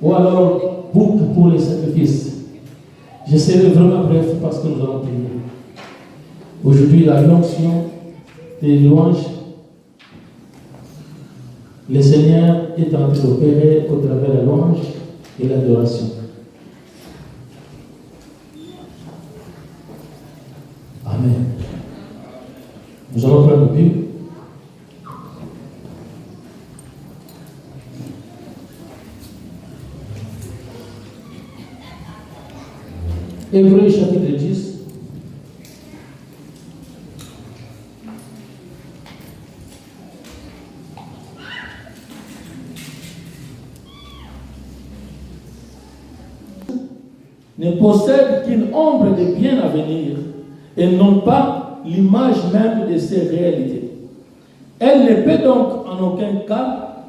ou alors boucle pour les sacrifices. Je serai vraiment bref parce que nous allons prier. Aujourd'hui, la l'onction des louanges, le Seigneur est en train d'opérer au travers de la louange et l'adoration. Amen. Nous allons prendre le Bible. Hébreux chapitre 10. Ne possèdent qu'une ombre de bien à venir et n'ont pas l'image même de ces réalités. Elle ne peut donc en aucun cas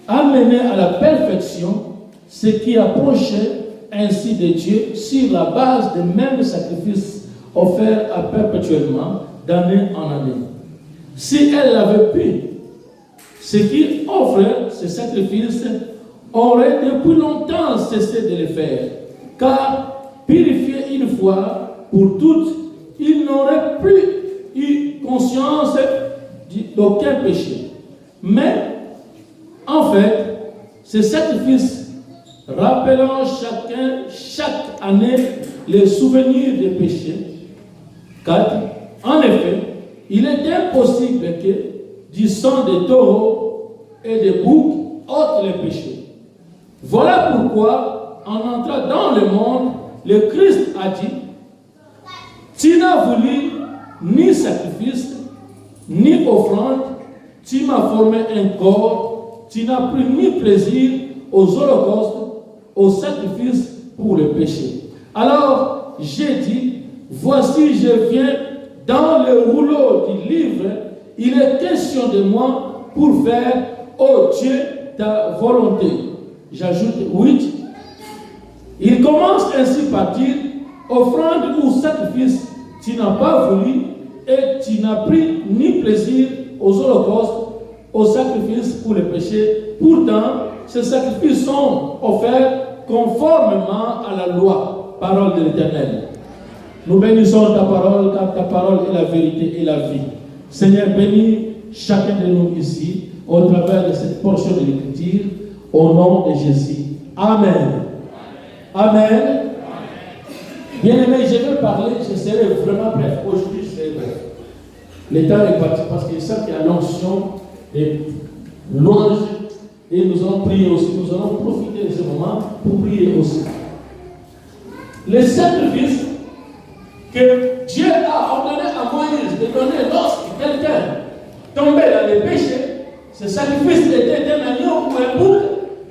amener à la perfection ce qui approchait ainsi de Dieu sur la base des mêmes sacrifices offerts à perpétuellement d'année en année. Si elle l'avait pu, ce qui offrait ces sacrifices aurait depuis longtemps cessé de le faire, car purifié une fois pour toutes, il n'aurait plus eu conscience d'aucun péché. Mais, en fait, ces sacrifices rappelant chaque année les souvenirs des péchés, car, en effet, il est impossible que du sang des taureaux et des boucs ôte les péchés. Voilà pourquoi, en entrant dans le monde, le Christ a dit: tu n'as voulu ni sacrifice, ni offrande, tu m'as formé un corps, tu n'as pris ni plaisir aux holocaustes, aux sacrifices pour le péché. Alors j'ai dit: voici, je viens dans le rouleau du livre, il est question de moi pour faire, ô Dieu, ta volonté. J'ajoute 8. Il commence ainsi par dire: offrande ou sacrifice, tu n'as pas voulu et tu n'as pris ni plaisir aux holocaustes, aux sacrifices pour le péché. Pourtant, ces sacrifices sont offerts conformément à la loi, parole de l'Éternel. Nous bénissons ta parole, car ta parole est la vérité et la vie. Seigneur, bénis chacun de nous ici, au travers de cette portion de l'Écriture, au nom de Jésus. Amen. Amen. Bien-aimés, je vais parler, je serai vraiment bref. Aujourd'hui, je serai bref. Le temps est parti parce que ça, qu'il y a l'onction des louanges et nous allons prier aussi. Nous allons profiter de ce moment pour prier aussi. Les sacrifices que Dieu a ordonné à Moïse de donner lorsque quelqu'un tombait dans les péchés, ce sacrifice était un agneau ou un bouc.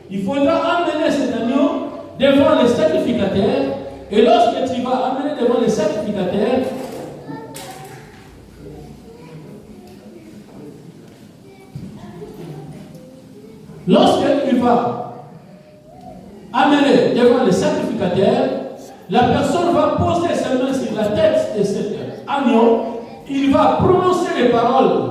Il faudra amener cet agneau devant les sacrificateurs. Et lorsque tu vas amener devant les sacrificateurs, lorsqu'il va amener devant les sacrificateurs, la personne va poser sa main sur la tête de cet agneau, il va prononcer les paroles,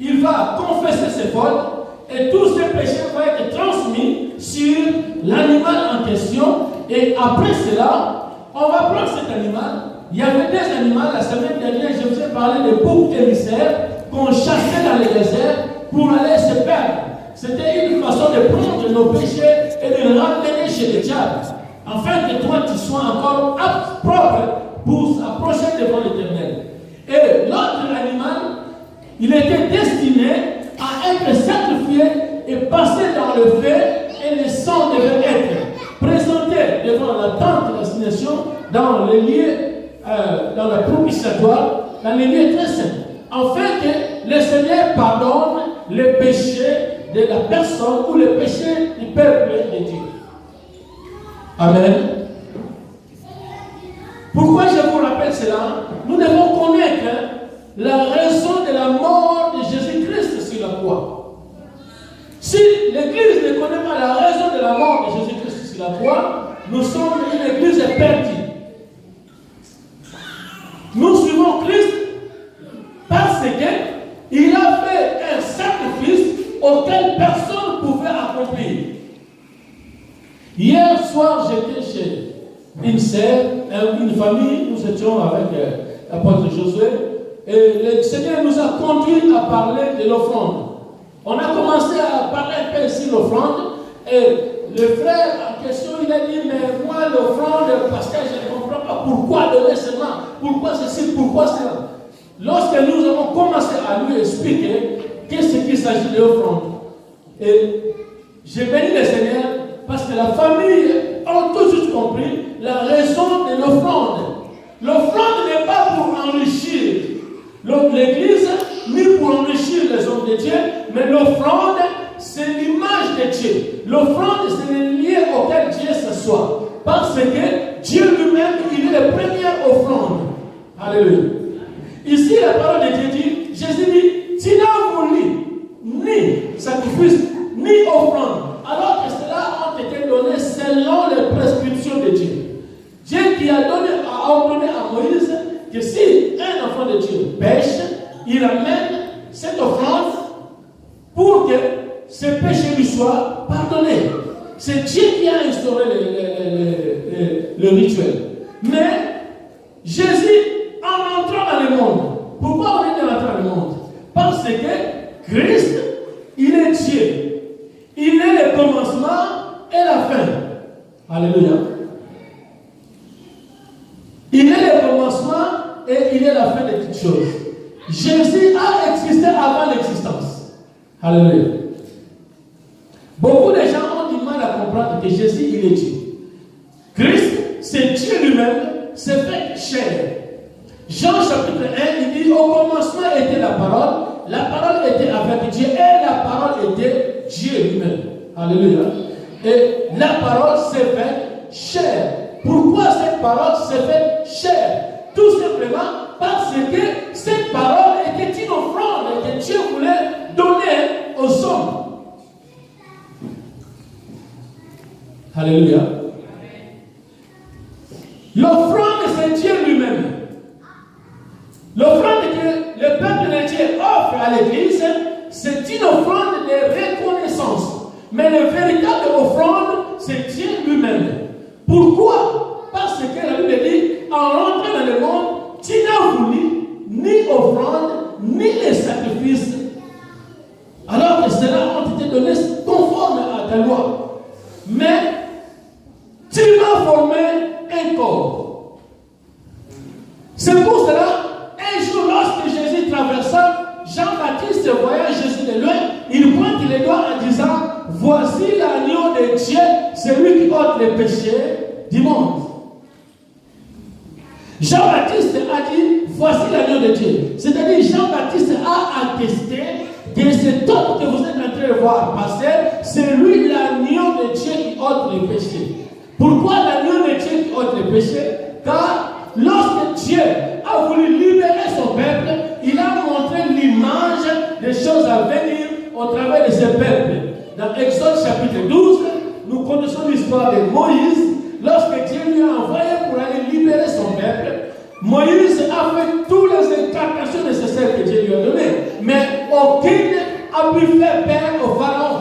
il va confesser ses fautes, et tous ces péchés vont être transmis sur l'animal en question. Et après cela, on va prendre cet animal. Il y avait des animaux, la semaine dernière, je vous ai parlé de boucs émissaires qu'on chassait dans les déserts pour aller se perdre. C'était une façon de prendre nos péchés et de les ramener chez le diable, afin que toi tu sois encore propre pour s'approcher devant l'Éternel. Et l'autre animal, il était destiné à être sacrifié et passé dans le feu, et le sang devait être présenté devant la tente de l'assignation dans les lieux, dans la propitiatoire, dans les lieux très saints, afin que le Seigneur pardonne les péchés de la personne ou les péchés du peuple de Dieu. Amen. Pourquoi je vous rappelle cela? Nous devons connaître la raison de la mort de Jésus-Christ sur la croix. Si l'Église ne connaît pas la raison de la mort de Jésus-Christ sur la croix, nous sommes une Église perdue. Nous suivons Christ parce qu'il a fait un sacrifice auquel personne ne pouvait accomplir. Hier soir, j'étais chez une sœur, une famille, nous étions avec l'apôtre Josué, et le Seigneur nous a conduits à parler de l'offrande. On a commencé à parler un peu ici de l'offrande, et le frère en question, il a dit, mais moi l'offrande, pasteur, je ne comprends pas pourquoi donner seulement, pourquoi ceci, pourquoi cela. Lorsque nous avons commencé à lui expliquer qu'est-ce qu'il s'agit de l'offrande, et j'ai béni le Seigneur parce que la famille a tout de suite compris la raison de l'offrande. L'offrande n'est pas pour enrichir l'Église, ni pour enrichir les hommes de Dieu, mais l'offrande, c'est l'image de Dieu. L'offrande, c'est le lien auquel Dieu s'assoit. Parce que Dieu lui-même, il est la première offrande. Alléluia. Ici, la parole de Dieu dit, Jésus dit, tu n'as voulu ni sacrifice, ni offrande, alors que cela a été donné selon les prescriptions de Dieu. Dieu qui a ordonné à Moïse que si un enfant de Dieu pêche, il amène cette offrande pour que ses péchés lui soient pardonnés. C'est Dieu qui a instauré le rituel. Mais Jésus, en entrant dans le monde, pourquoi on est entré dans le monde? Parce que Christ, il est Dieu. Il est le commencement et la fin. Alléluia. Il est le commencement et il est la fin de toutes choses. Jésus a existé avant l'existence. Alléluia. Beaucoup de gens ont du mal à comprendre que Jésus, il est Dieu. Christ, c'est Dieu lui-même, c'est fait chair. Jean chapitre 1, il dit, au commencement était la parole était avec Dieu, et la parole était Dieu lui-même. Alléluia. Et la parole s'est faite chair. Pourquoi cette parole s'est faite chair? Tout simplement parce que cette parole était une offrande que Dieu voulait donner aux hommes. Alléluia. L'offrande, c'est Dieu lui-même. L'offrande que le peuple de Dieu offre à l'Église, c'est une offrande de reconnaissance. Mais le véritable offrande, c'est Dieu lui-même. Pourquoi? Parce que la Bible dit, en rentrant dans le monde, tu n'as voulu ni offrande, ni les sacrifices. Alors que cela a été donné conforme à ta loi. Mais tu m'as formé un corps. C'est pour cela, un jour lorsque Jésus traversa, Jean-Baptiste voyant Jésus de loin, il pointe les doigts en disant, voici l'agneau de Dieu, celui qui ôte les péchés du monde. Jean-Baptiste a dit, voici l'agneau de Dieu. C'est-à-dire, Jean-Baptiste a attesté que cet homme que vous êtes en train de voir passer, c'est lui l'agneau de Dieu qui ôte les péchés. Pourquoi l'agneau de Dieu qui ôte les péchés? Car lorsque Dieu a voulu libérer son peuple, il a montré l'image des choses à venir au travers de ce peuple. Dans Exode chapitre 12, nous connaissons l'histoire de Moïse. Lorsque Dieu lui a envoyé pour aller libérer son peuple, Moïse a fait toutes les incantations nécessaires que Dieu lui a données. Mais aucune a pu faire peur au pharaon.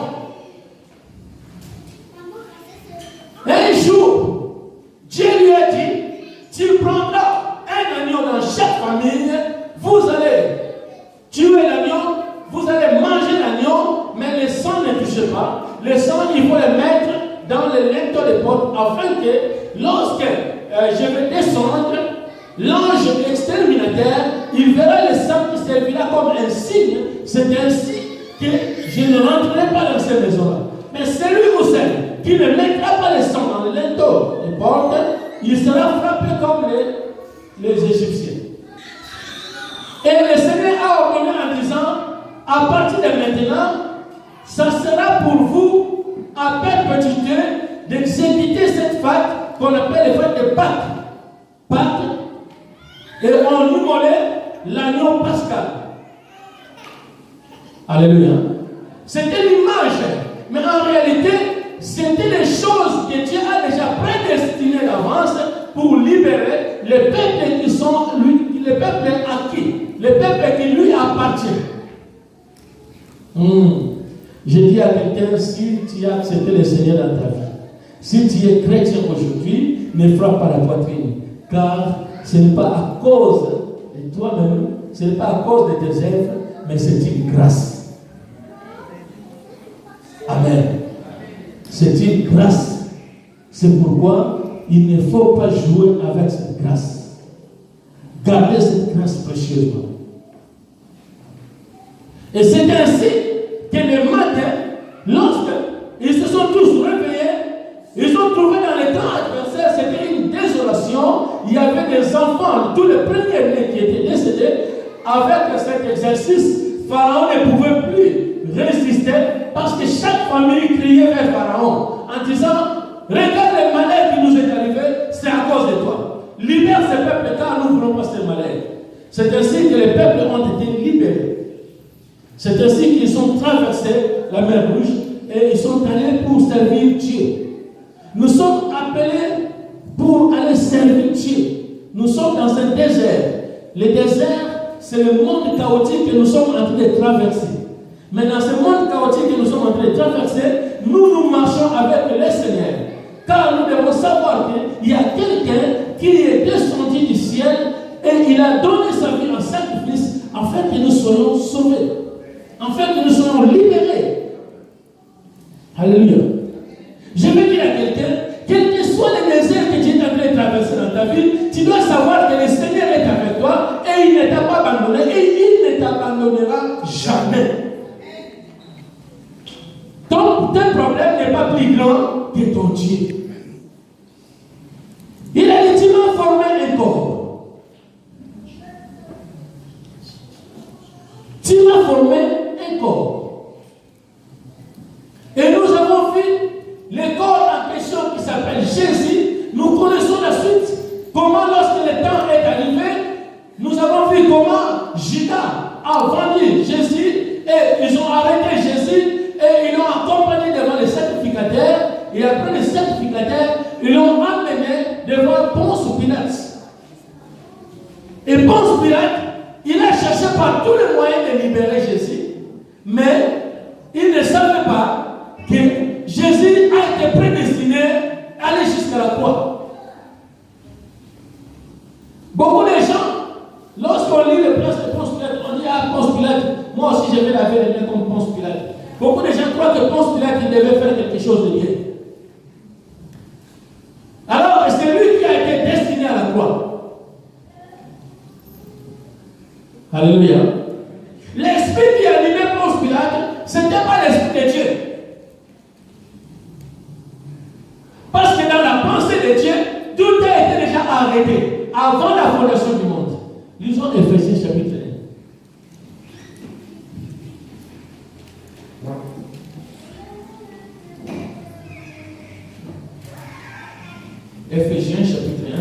Un jour, Dieu lui a dit, tu prendras un agneau dans chaque famille, vous allez tuer l'agneau, vous allez manger l'agneau, mais le sang ne touche pas. Le sang, il faut le mettre dans le linteau de porte, afin que lorsque je vais descendre, l'ange exterminateur, il verra le sang qui servira comme un signe. C'est ainsi que je ne rentrerai pas dans cette maison-là. Mais celui ou celle qui ne mettra pas le sang dans le linteau de porte, il sera frappé comme les Égyptiens. Et le Seigneur a ordonné en disant, à partir de maintenant, ça sera pour vous à perpétuité d'exécuter cette fête qu'on appelle la fête de Pâques. Et on immolait l'agneau pascal. Alléluia. C'était l'image, mais en réalité, c'était les choses que Dieu a déjà prédestinées d'avance pour libérer les peuples qui sont les peuples acquis, les peuples qui lui appartiennent. Je dis à quelqu'un, si tu as accepté le Seigneur dans ta vie, Si tu es chrétien aujourd'hui, ne frappe pas la poitrine, car ce n'est pas à cause de toi-même, ce n'est pas à cause de tes œuvres, mais c'est une grâce. Amen. C'est une grâce. C'est pourquoi il ne faut pas jouer avec cette grâce. Gardez cette grâce précieusement. Et c'est ainsi que le matin, lorsque ils se sont tous réveillés, ils ont trouvé dans les camps adversaires, c'était une désolation. Il y avait des enfants, tous les premiers-nés qui étaient décédés. Avec cet exercice, Pharaon ne pouvait plus résister parce que chaque famille criait vers Pharaon en disant: regarde le malheur qui nous est arrivé, c'est à cause de toi. Libère ce peuple car nous ne voulons pas ce malheur. C'est ainsi que les peuples ont été libérés. C'est ainsi qu'ils ont traversé la mer Rouge et ils sont allés pour servir Dieu. Nous sommes appelés pour aller servir Dieu. Nous sommes dans un désert. Le désert, c'est le monde chaotique que nous sommes en train de traverser. Mais dans ce monde chaotique que nous sommes en train de traverser, nous marchons avec le Seigneur. Car nous devons savoir qu'il y a quelqu'un qui est descendu du ciel et il a donné sa vie en sacrifice afin que nous soyons sauvés. Afin que nous soyons libérés. Alléluia. Je veux dire à quelqu'un, quel que soit le désert que tu es en train de traverser dans ta vie, tu dois savoir que le Seigneur est avec toi et il ne t'a pas abandonné et il ne t'abandonnera jamais. Ton problème n'est pas plus grand que ton Dieu. Il a ultimement formé un corps. Tu m'as formé un corps. Et nous avons vu le corps en question qui s'appelle Jésus. Nous connaissons la suite. Comment lorsque le temps est arrivé, nous avons vu comment Judas a vendu Jésus et ils ont arrêté Jésus et ils l'ont accompagné devant les sacrificateurs. Et après les sacrificateurs, ils l'ont amené devant Ponce Pilate. Et Ponce Pilate, il a cherché par tous les moyens de libérer Jésus, mais il ne savait pas que Jésus a été prédestiné à aller jusqu'à la croix. Beaucoup de gens, lorsqu'on lit les places de Ponce Pilate, on dit: ah, Ponce Pilate, moi aussi je vais laver les mains comme Ponce Pilate. Beaucoup de gens croient que Ponce Pilate il devait faire quelque chose de bien. Alors, c'est lui qui a été destiné à la croix. Alléluia. L'esprit qui animait Ponce Pilate, ce n'était pas l'esprit de Dieu. Parce que dans la pensée de Dieu, tout a été déjà arrêté avant la fondation du monde. Lisons Éphésiens chapitre 1. Éphésiens chapitre 1.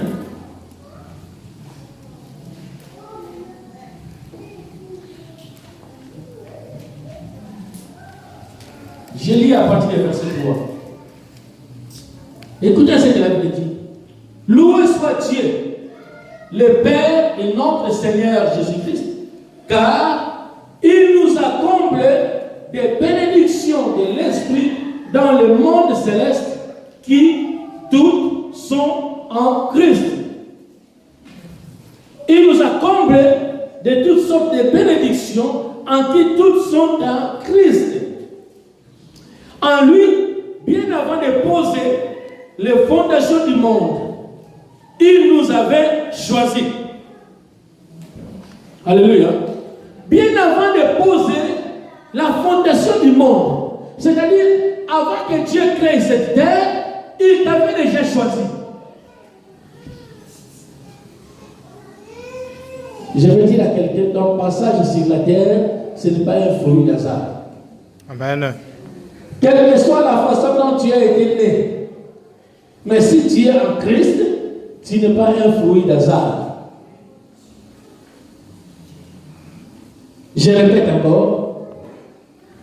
Je lis à partir du verset 3. Écoutez ce que la Bible dit. Loué soit Dieu, le Père et notre Seigneur Jésus-Christ, car il nous a comblés des bénédictions de l'Esprit dans le monde céleste qui toutes sont en Christ. Il nous a comblés de toutes sortes de bénédictions en qui toutes sont en Christ. En lui, bien avant de poser les fondations du monde, il nous avait choisis. Alléluia. Bien avant de poser la fondation du monde, c'est-à-dire avant que Dieu crée cette terre, il t'avait déjà choisi. Je veux dire à quelqu'un, ton passage sur la terre, ce n'est pas un fruit d'hasard. Amen. Quelle que soit la façon dont tu as été né, mais si tu es en Christ, tu n'es pas un fruit d'hasard. Je répète encore,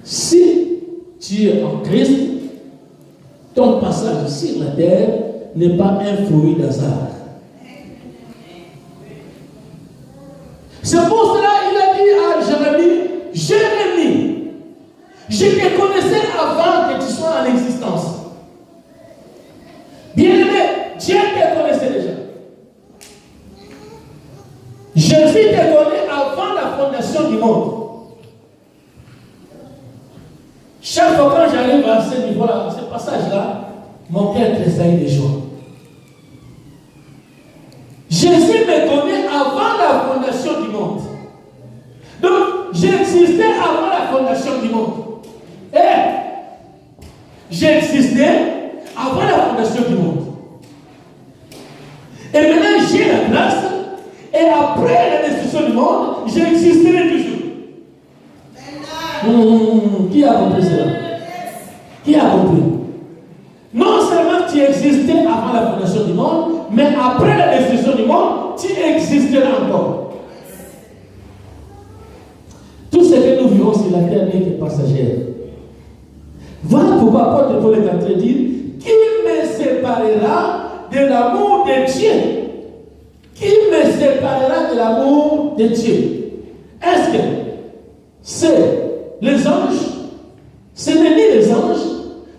si tu es en Christ, ton passage sur la terre n'est pas un fruit d'hasard. C'est pour cela qu'il a dit à Jérémie, Jérémie, je te connaissais avant que tu sois en existence. Dieu te connaissait déjà. Jésus te connaît avant la fondation du monde. Chaque fois quand j'arrive à ce niveau-là, à ce passage-là, mon cœur tressaille de joie. Jésus me connaît avant la fondation du monde. Donc, j'existais avant la fondation du monde. J'existais avant la fondation du monde. Et maintenant, j'ai la grâce. Et après la destruction du monde, j'existerai toujours. Qui a compris cela? Qui a compris? Non seulement tu existais avant la fondation du monde, mais après la destruction du monde, tu existeras encore. Tout ce que nous vivons sur la terre n'est que passagère. Voilà pourquoi l'apôtre Paul est en train de dire: qui me séparera de l'amour de Dieu? Qui me séparera de l'amour de Dieu? Est-ce que c'est les anges? Ce n'est ni les anges,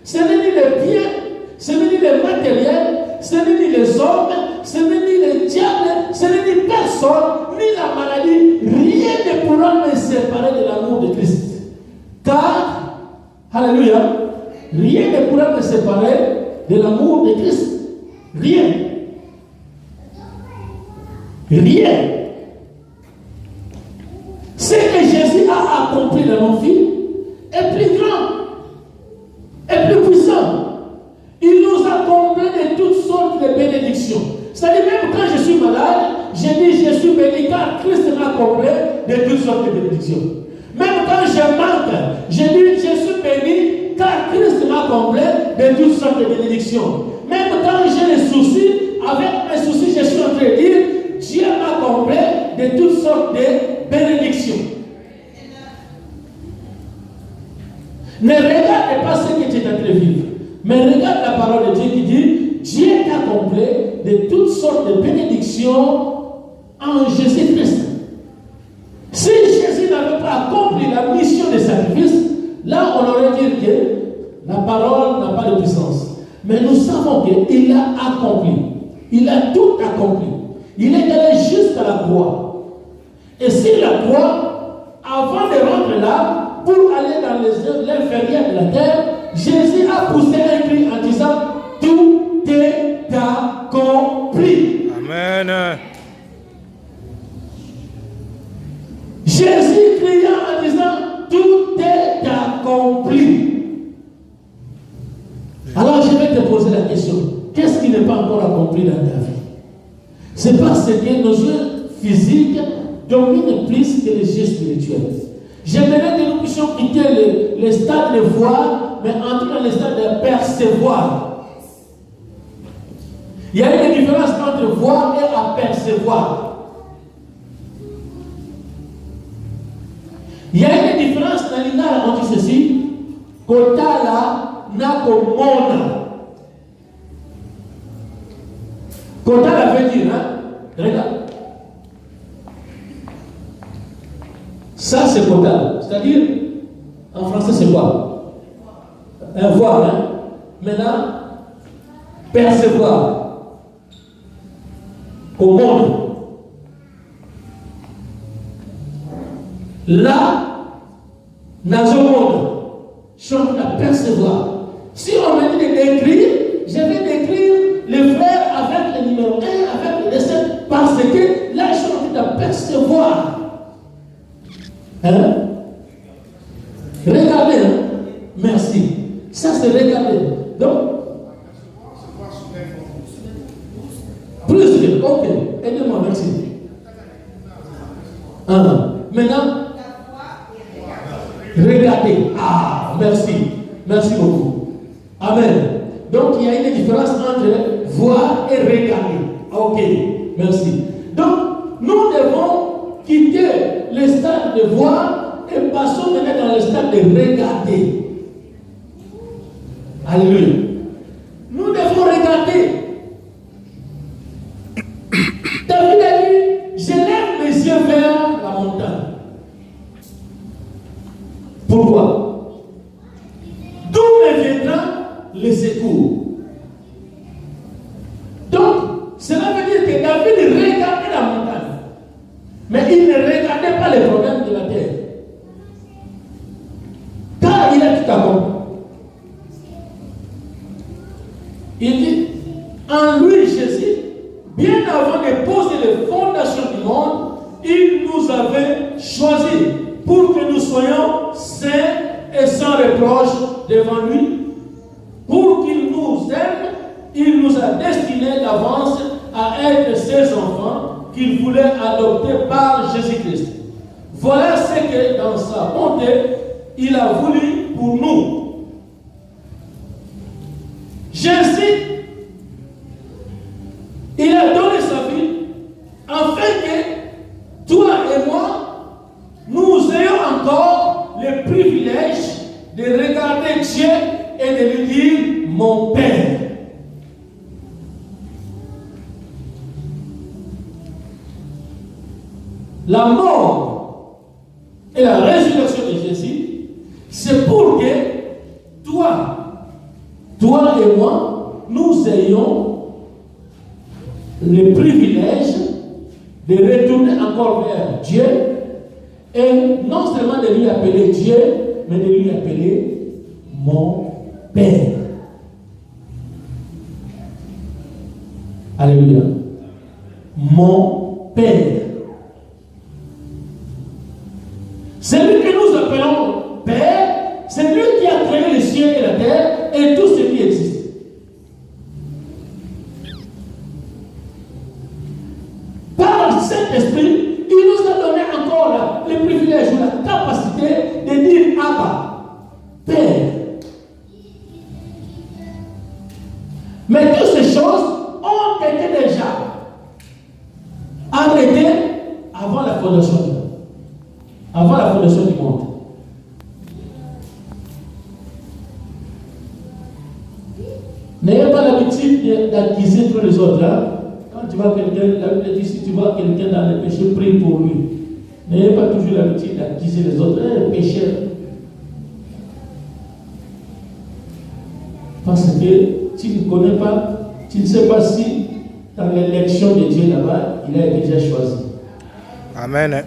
ce n'est ni les biens, ce n'est ni les matériels, ce n'est ni les hommes, ce n'est ni les diables, ce n'est ni personne, ni la maladie. Rien ne pourra me séparer de l'amour de Christ. Car, alléluia, rien ne pourra me séparer de l'amour de Christ. Rien. Rien. Ce que Jésus a accompli dans nos vies est plus grand, est plus puissant. Il nous a comblés de toutes sortes de bénédictions. C'est-à-dire, même quand je suis malade, je dis je suis béni car Christ m'a comblé de toutes sortes de bénédictions. Même quand je manque, je dis je suis béni car Christ m'a comblé de toutes sortes de bénédictions. Même quand j'ai des soucis, avec mes soucis, je suis en train de dire Dieu m'a comblé de toutes sortes de bénédictions. Ne regarde pas ce que tu es en train de vivre, mais regarde la parole de Dieu qui dit Dieu t'a comblé de toutes sortes de bénédictions en Jésus-Christ. Si Jésus n'avait pas accompli la mission de sacrifice, là on aurait dit que la parole n'a pas de puissance. Mais nous savons qu'il a accompli. Il a tout accompli. Il est allé jusqu'à la croix. Et sur la croix, avant de rentrer là, pour aller dans l'inférieur de la terre, Jésus a poussé un cri en disant tout est accompli. Amen. Jésus criant en disant tout est accompli. Alors je vais te poser la question, qu'est-ce qui n'est pas encore accompli dans ta vie? C'est parce que nos yeux physiques dominent plus que les yeux spirituels. J'aimerais que nous puissions quitter le stade de voir, mais entrer dans le stade de percevoir. Il y a une différence entre voir et apercevoir. Il y a une différence dans l'ingala, on dit ceci, kotala na komona. Kotala veut dire, regarde. Ça c'est kotala, c'est-à-dire, en français c'est quoi? Un voir, Maintenant, percevoir. Komona. Là, nazomona, je suis d'apercevoir. Si on me dit de décrire, je vais décrire les frères avec le numéro 1, avec le dessin, parce que là, je suis en train d'apercevoir. Regardez, merci. Ça, c'est regarder. Donc, plus que, ok, aidez-moi, merci. Maintenant, regardez. Ah, merci. Merci beaucoup. Amen. Donc, il y a une différence entre voir et regarder. Ok, merci. Donc, nous devons quitter le stade de voir et passons maintenant dans le stade de regarder. Alléluia. Nous devons regarder. David a dit, je lève mes yeux vers la montagne. Pourquoi? D'où me viendra le secours? Donc Mais il ne regardait pas les problèmes de la terre. Car il a tout accompli. Il dit, en lui, Jésus, bien avant de poser les fondations du monde, il nous avait choisis pour que nous soyons saints et sans reproche devant lui. Pour qu'il nous aime, il nous a destinés d'avance à être ses enfants qu'il voulait adopter par Jésus-Christ. Voilà ce que dans sa bonté, il a voulu pour nous. Jésus, il a donné sa vie afin que toi et moi, nous ayons encore le privilège de regarder Dieu et de lui dire, mon Père. La mort et la résurrection de Jésus, c'est pour que toi et moi, nous ayons le privilège de retourner encore vers Dieu et non seulement de lui appeler Dieu, mais de lui appeler mon Père. Alléluia. Mon Père. Celui que nous appelons Père, c'est lui qui a créé les cieux et la terre et tout ce qui existe. Par cet esprit, il nous a donné encore le privilège ou la capacité de dire Abba, Père. Mais toutes ces choses ont été déjà arrêtées avant la fondation du monde. Avant la fondation du monde. N'ayez pas l'habitude d'accuser tous les autres. Hein? Quand tu vois quelqu'un, la Bible dit, si tu vois quelqu'un dans le péché, prie pour lui. N'ayez pas toujours l'habitude d'accuser les autres. Pécheur. Parce que tu ne connais pas, tu ne sais pas si dans l'élection de Dieu là-bas, il a été déjà choisi. Amen.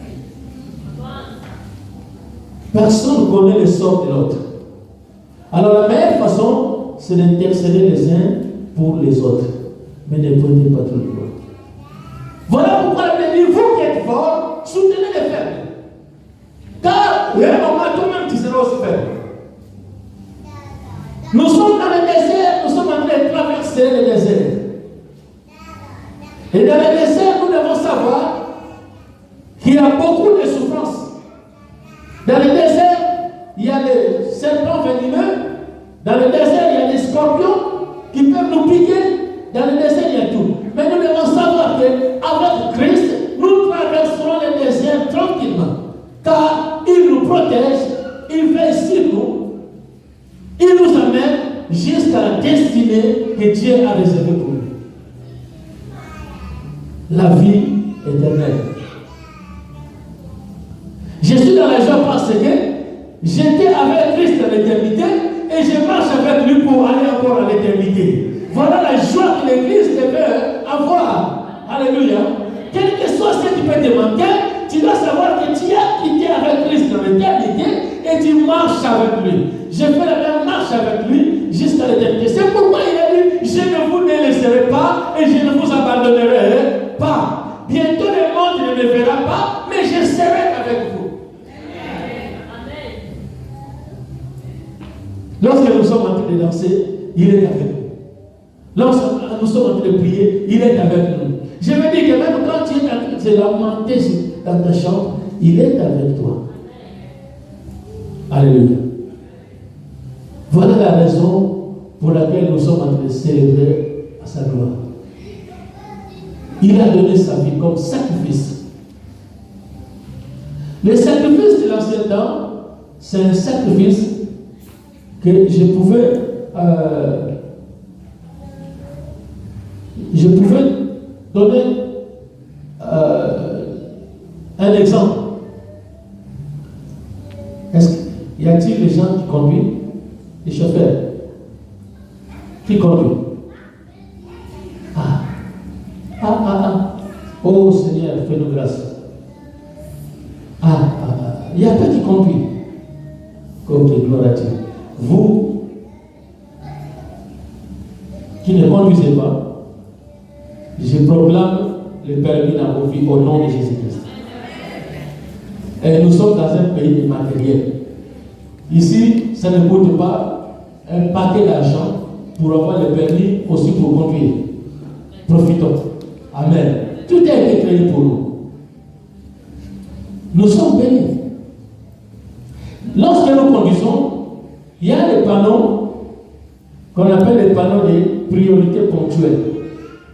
Personne ne connaît le sort de l'autre. Alors la meilleure façon, c'est d'intercéder les uns pour les autres. Mais ne prenez pas tout le monde. Voilà pourquoi la Bible dit, vous qui êtes forts, soutenez les faibles. Car, oui, moment, toi-même, tu seras aussi faible. Nous sommes dans le désert, nous sommes en train de traverser le désert. Et dans le désert, nous devons savoir qu'il y a beaucoup de souffrances. Dans le désert, il y a des serpents venimeux. Dans le désert, il y a des scorpions qui peuvent nous piquer. Dans le désert, il y a tout. Mais nous devons savoir qu'avec Christ, nous traverserons le désert tranquillement. Car il nous protège, il veille sur nous, il nous amène jusqu'à la destinée que Dieu a réservée pour nous. La vie éternelle. Je suis dans la joie parce que j'étais avec Christ à l'éternité et je marche avec lui pour aller encore à l'éternité. Voilà la joie que l'Église devait avoir. Alléluia. Quel que soit ce qui peut te manquer, tu dois savoir que tu as quitté avec Christ dans l'éternité et tu marches avec lui. Je fais la même marche avec lui jusqu'à l'éternité. C'est pourquoi il a dit, je ne vous délaisserai pas et je ne vous abandonnerai pas. Bientôt le monde ne me verra pas, mais je serai avec vous. Lorsque nous sommes en train de danser, il est avec nous. Lorsque nous sommes en train de prier, il est avec nous. Je veux dire que même quand tu es en train de te lamenter dans ta chambre, il est avec toi. Alléluia. Voilà la raison pour laquelle nous sommes en train de célébrer à sa gloire. Il a donné sa vie comme sacrifice. Le sacrifice de l'ancien temps, c'est un sacrifice que je pouvais donner un exemple. Y a-t-il des gens qui conduisent? Des chauffeurs qui conduisent? Oh Seigneur, fais-nous grâce. Il y a toi qui conduis. Ok, gloire à Dieu. Vous qui ne conduisez pas, je proclame le permis dans vos vies au nom de Jésus-Christ. Et nous sommes dans un pays de matériel. Ici, ça ne coûte pas un paquet d'argent pour avoir le permis aussi pour conduire. Profitons. Amen. Tout a été créé pour nous. Nous sommes bénis. Lorsque nous conduisons, il y a des panneaux qu'on appelle les panneaux de priorité ponctuelle.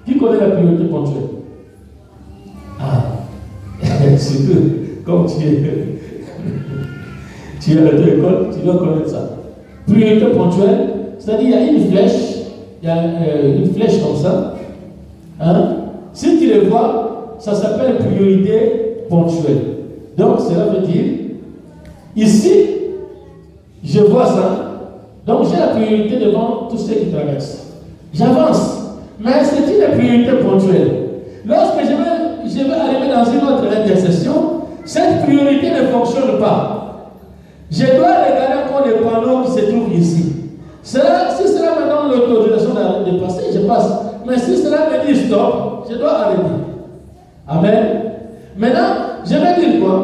Qui connaît la priorité ponctuelle? Ah, c'est que, comme tu es à l'école, tu dois connaître ça. Priorité ponctuelle, c'est-à-dire il y a une flèche comme ça. Hein? Si tu les vois, ça s'appelle priorité ponctuelle. Donc cela veut dire, ici, je vois ça, donc j'ai la priorité devant tous ceux qui traversent. J'avance, mais c'est une priorité ponctuelle. Lorsque je vais arriver dans une autre intersection, cette priorité ne fonctionne pas. Je dois regarder encore les panneaux qui se trouvent ici. Si cela me donne l'autorisation de passer, je passe. Mais si cela me dit stop, je dois arrêter. Amen. Maintenant, je vais dire quoi?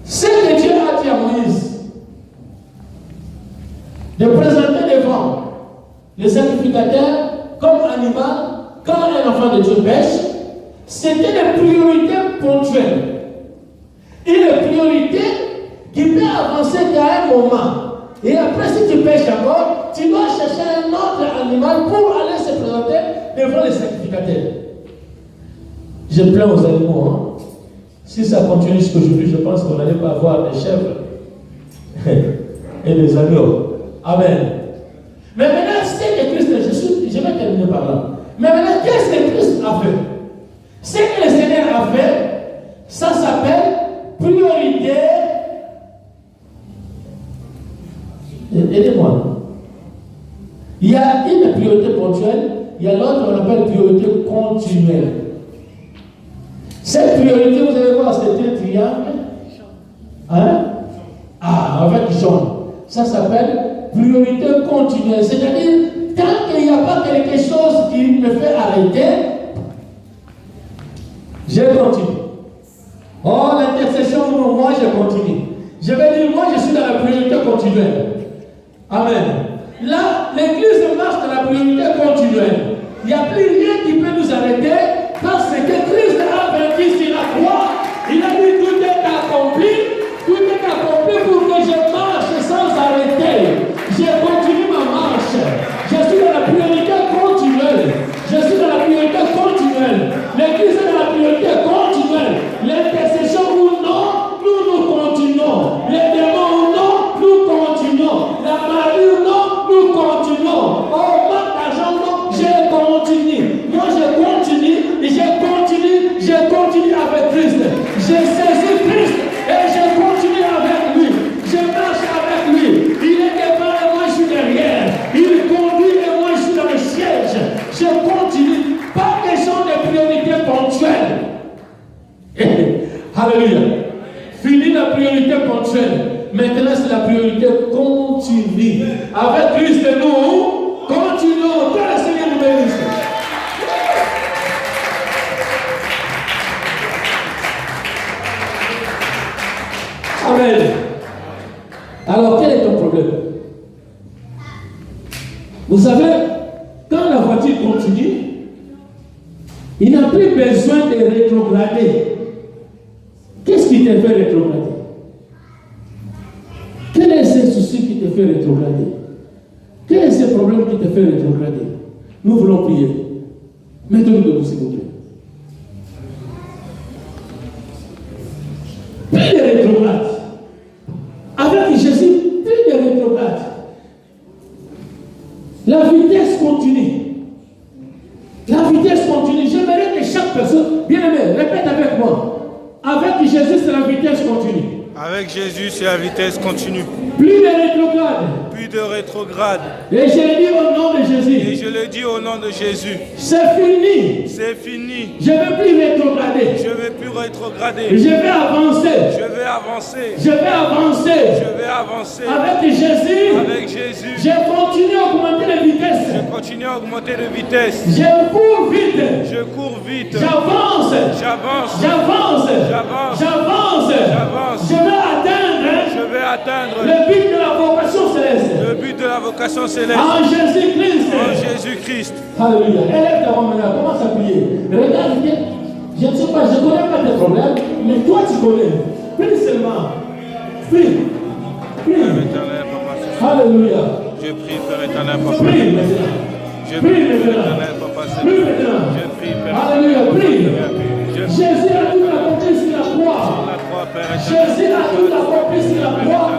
Ce que Dieu a dit à Moïse, de présenter devant les sacrificateurs comme animal, quand un enfant de Dieu pêche, c'était des priorités ponctuelles. Une priorité qui peut avancer qu'à un moment. Et après, si tu pêches encore, tu dois chercher un autre animal pour aller se présenter devant les sacrificateurs. Je plains aux animaux. Hein. Si ça continue jusqu'aujourd'hui, je pense qu'on n'allait pas avoir des chèvres et des agneaux. Amen. Mais maintenant, c'est que Christ, je vais terminer par là. Mais maintenant, qu'est-ce que Christ a fait? Ce que le Seigneur a fait, ça s'appelle priorité. Aidez-moi. Il y a une priorité ponctuelle, il y a l'autre qu'on appelle priorité continuelle. Cette priorité, vous allez voir, c'est un triangle. Hein? Ah, avec jaune. Ça s'appelle priorité continuelle. C'est-à-dire, tant qu'il n'y a pas quelque chose qui me fait arrêter, je continue. Oh, l'intercession, moi, je continue. Je vais dire, moi, je suis dans la priorité continuelle. Amen. Là, l'Église marche dans la priorité continuelle. Il n'y a plus rien qui peut nous arrêter parce que Christ a vaincu sur la croix. Il a dit tout est accompli. Tout est accompli pour que je marche sans arrêter. Je continue ma marche. Je suis dans la priorité continuelle. Je suis dans la priorité continuelle. L'Église est dans la priorité continuelle. L'intercession ou non, nous continuons. Les démons ou non, nous continuons. La maladie ou non, nous continuons. Oh, manque d'argent, non, je continue. Moi, je continue avec Christ. Je saisis Christ et je continue avec lui. Je marche avec lui. Il est devant et moi, je suis derrière. Il conduit et moi, je suis dans le siège. Je continue. Pas question de priorité ponctuelle. Alléluia. Fini la priorité ponctuelle. Maintenant, c'est la priorité continue. Avec Christ et nous, continuons. Que le Seigneur nous bénisse. Amen. Alors, quel est ton problème? Vous savez, quand la voiture continue, il n'a plus besoin de rétrograder. Qu'est-ce qui te fait rétrograder? Quel est ce souci qui te fait rétrograder? Quel est ce problème qui te fait rétrograder? Nous voulons prier. Mettez-nous debout, s'il vous plaît. Plus de rétrograde. Avec Jésus, plus de rétrograde. La vitesse continue. La vitesse continue. J'aimerais que chaque personne, bien aimé, répète avec moi. Avec Jésus, c'est la vitesse continue. Avec Jésus, c'est la vitesse continue. Plus de rétrograde. Plus de rétrograde. Et je le dis au nom de Jésus. Et je le dis au nom de Jésus. C'est fini. C'est fini. Je ne vais plus rétrograder. Je ne vais plus rétrograder. Je vais avancer. Je vais avancer. Je vais avancer. Je vais avancer. Avec Jésus. Avec Jésus. Je continue à augmenter la vitesse. Je continue à augmenter de vitesse. Je cours vite. Je cours vite. J'avance. J'avance. J'avance. J'avance. J'avance. J'avance. Je vais atteindre. Je vais atteindre le but de la vocation céleste. Le but de la vocation céleste. En Jésus-Christ. En Jésus-Christ. Alléluia. Élève ta main maintenant. Commence à prier. Regarde, je ne sais pas, je ne connais pas tes problèmes, mais toi tu connais. Prie seulement. Prie. Prie. Alléluia. Je prie, Père éternel, Papa. Prie maintenant. Je prie, Père éternel, Papa. Prie maintenant. Je prie, Père. Alléluia. Prie. Je prie. Jésus a tout accompli sur la croix. La croix, Père éternel. Jésus a tout accompli sur la croix.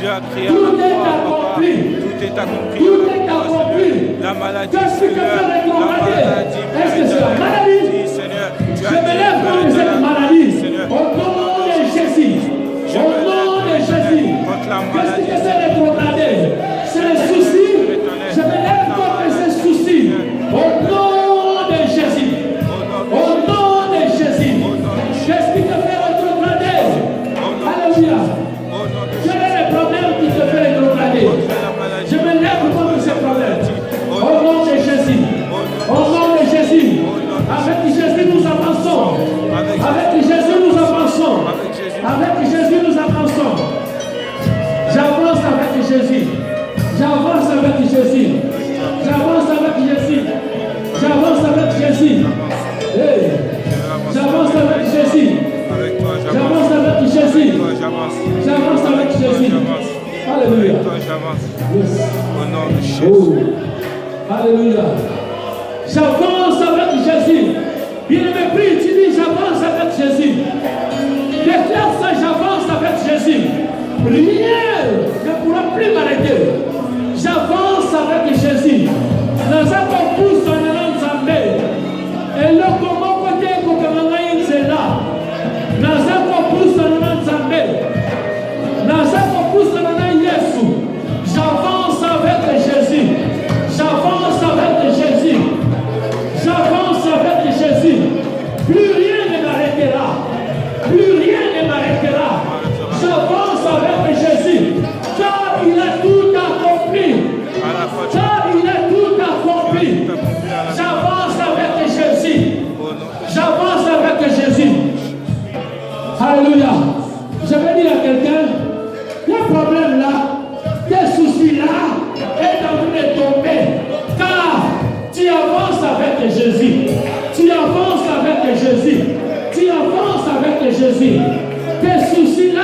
Tu as crié à Tout la est croix, accompli. Papa. Tout est accompli. Tout est accompli. La maladie, Qu'est-ce que tu Seigneur. fais La maladie, Est-ce que c'est la maladie? Seigneur. Tu Je as me dit, lève Père contre cette éternel, maladie. Seigneur. Au nom de Jésus. Au nom de Jésus. Contre la Qu'est-ce qui maladie, te fait rétrograder? C'est le souci. Je me lève contre ces soucis. Au nom de Jésus. Au nom de Jésus. Qu'est-ce qui te fait rétrograder? Alléluia. Quel est le problème qui te fait rétrograder? Je me lève contre ces problèmes. Au nom de Jésus. Au nom de Jésus. Avec Jésus nous avançons. Avec Jésus nous avançons. Avec Jésus nous avançons. J'avance avec Jésus. J'avance avec Jésus. J'avance avec Jésus. J'avance avec Jésus. Hey. J'avance avec Jésus. J'avance avec Jésus. J'avance avec Jésus. Alléluia. Yes. Au nom de Jésus. Oh. Alléluia. J'avance avec Jésus. Bien-aimé, prie, tu dis j'avance avec Jésus. Déclare ça, j'avance avec Jésus. Rien ne pourra plus m'arrêter. J'avance avec Jésus. Nous avons poussé en allant Zambé. Et là, comment côté pour que mon c'est là. Nous avons poussé en allant Zambé. Nous avons poussé en allant Yesu. J'avance avec Jésus. J'avance avec Jésus. J'avance avec Jésus. Plus rien ne m'arrêtera. Plus rien ne m'arrêtera. J'avance avec Jésus. Car il a tout accompli. Car il a tout accompli. J'avance avec Jésus. J'avance avec Jésus. Alléluia. Je vais dire à quelqu'un, le problème là, tes soucis là, est en train de tomber. Car tu avances avec Jésus. Tu avances avec Jésus. Tu avances avec Jésus. Tes soucis là